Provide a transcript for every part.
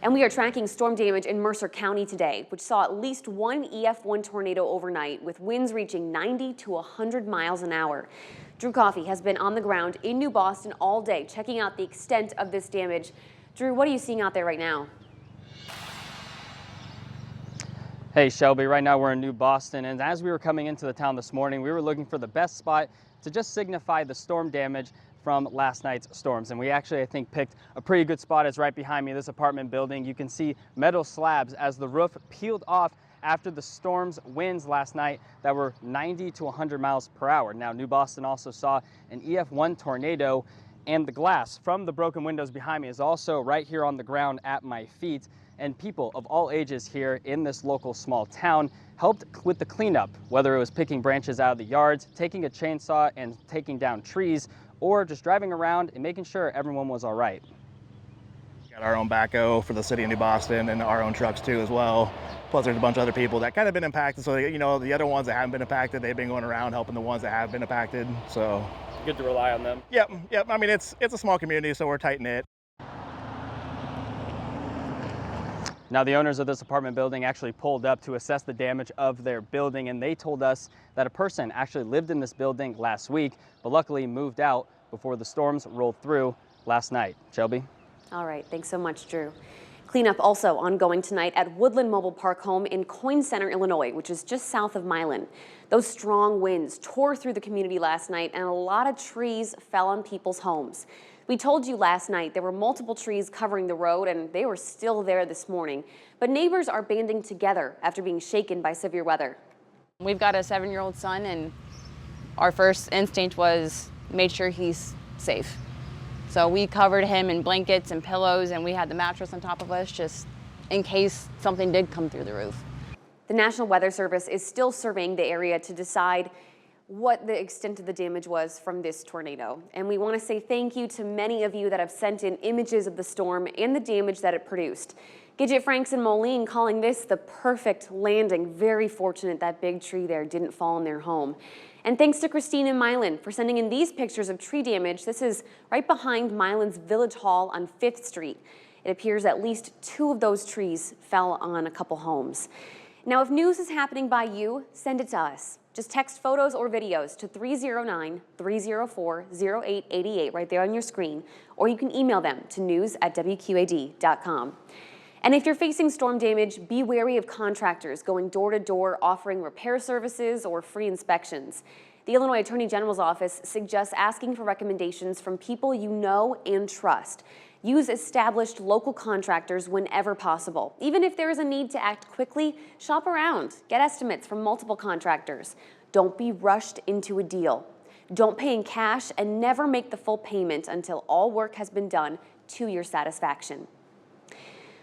And we are tracking storm damage in Mercer County today, which saw at least one EF1 tornado overnight with winds reaching 90 to 100 miles an hour. Drew Coffey has been on the ground in New Boston all day, checking out the extent of this damage. Drew, what are you seeing out there right now? Hey Shelby, right now we're in New Boston, and as we were coming into the town this morning, we were looking for the best spot to just signify the storm damage from last night's storms. And we actually, I think, picked a pretty good spot. It's right behind me, this apartment building. You can see metal slabs as the roof peeled off after the storm's winds last night that were 90 to 100 miles per hour. Now, New Boston also saw an EF1 tornado, and the glass from the broken windows behind me is also right here on the ground at my feet. And people of all ages here in this local small town helped with the cleanup, whether it was picking branches out of the yards, taking a chainsaw and taking down trees, or just driving around and making sure everyone was all right. We got our own backhoe for the city of New Boston and our own trucks too as well. Plus there's a bunch of other people that kind of been impacted. So, you know, the other ones that haven't been impacted, they've been going around helping the ones that have been impacted. So Good to rely on them. Yep. I mean, it's a small community, so we're tight knit. Now, the owners of this apartment building actually pulled up to assess the damage of their building, and they told us that a person actually lived in this building last week, but luckily moved out before the storms rolled through last night. Shelby? All right, thanks so much, Drew. Cleanup also ongoing tonight at Woodland Mobile Park home in Coyne Center, Illinois, which is just south of Milan. Those strong winds tore through the community last night, and a lot of trees fell on people's homes. We told you last night there were multiple trees covering the road, and they were still there this morning. But neighbors are banding together after being shaken by severe weather. We've got a 7-year-old son, and our first instinct was made sure he's safe. So we covered him in blankets and pillows, and we had the mattress on top of us just in case something did come through the roof. The National Weather Service is still surveying the area to decide what the extent of the damage was from this tornado. And we want to say thank you to many of you that have sent in images of the storm and the damage that it produced. Gidget Franks and Moline calling this the perfect landing. Very fortunate that big tree there didn't fall in their home. And thanks to Christine in Milan for sending in these pictures of tree damage. This is right behind Milan's Village Hall on 5th Street. It appears at least 2 of those trees fell on a couple homes. Now, if news is happening by you, send it to us. Just text photos or videos to 309-304-0888 right there on your screen, or you can email them to news@wqad.com. And if you're facing storm damage, be wary of contractors going door to door offering repair services or free inspections. The Illinois Attorney General's office suggests asking for recommendations from people you know and trust. Use established local contractors whenever possible. Even if there is a need to act quickly, shop around. Get estimates from multiple contractors. Don't be rushed into a deal. Don't pay in cash, and never make the full payment until all work has been done to your satisfaction.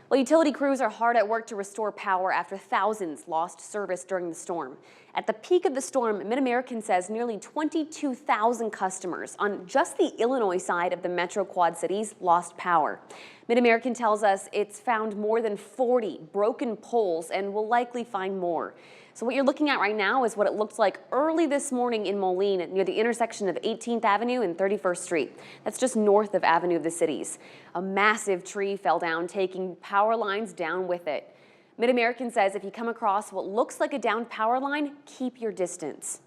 Well, utility crews are hard at work to restore power after thousands lost service during the storm. At the peak of the storm, MidAmerican says nearly 22,000 customers on just the Illinois side of the Metro Quad Cities lost power. MidAmerican tells us it's found more than 40 broken poles and will likely find more. So what you're looking at right now is what it looked like early this morning in Moline near the intersection of 18th Avenue and 31st Street. That's just north of Avenue of the Cities. A massive tree fell down, taking power lines down with it. MidAmerican says if you come across what looks like a downed power line, keep your distance.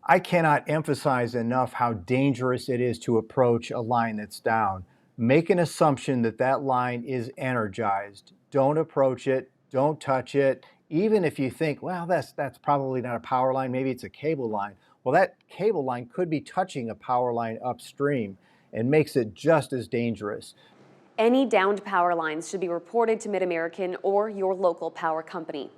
I cannot emphasize enough how dangerous it is to approach a line that's down. Make an assumption that that line is energized. Don't approach it. Don't touch it. Even if you think, well, that's probably not a power line, maybe it's a cable line. Well, that cable line could be touching a power line upstream and makes it just as dangerous. Any downed power lines should be reported to MidAmerican or your local power company.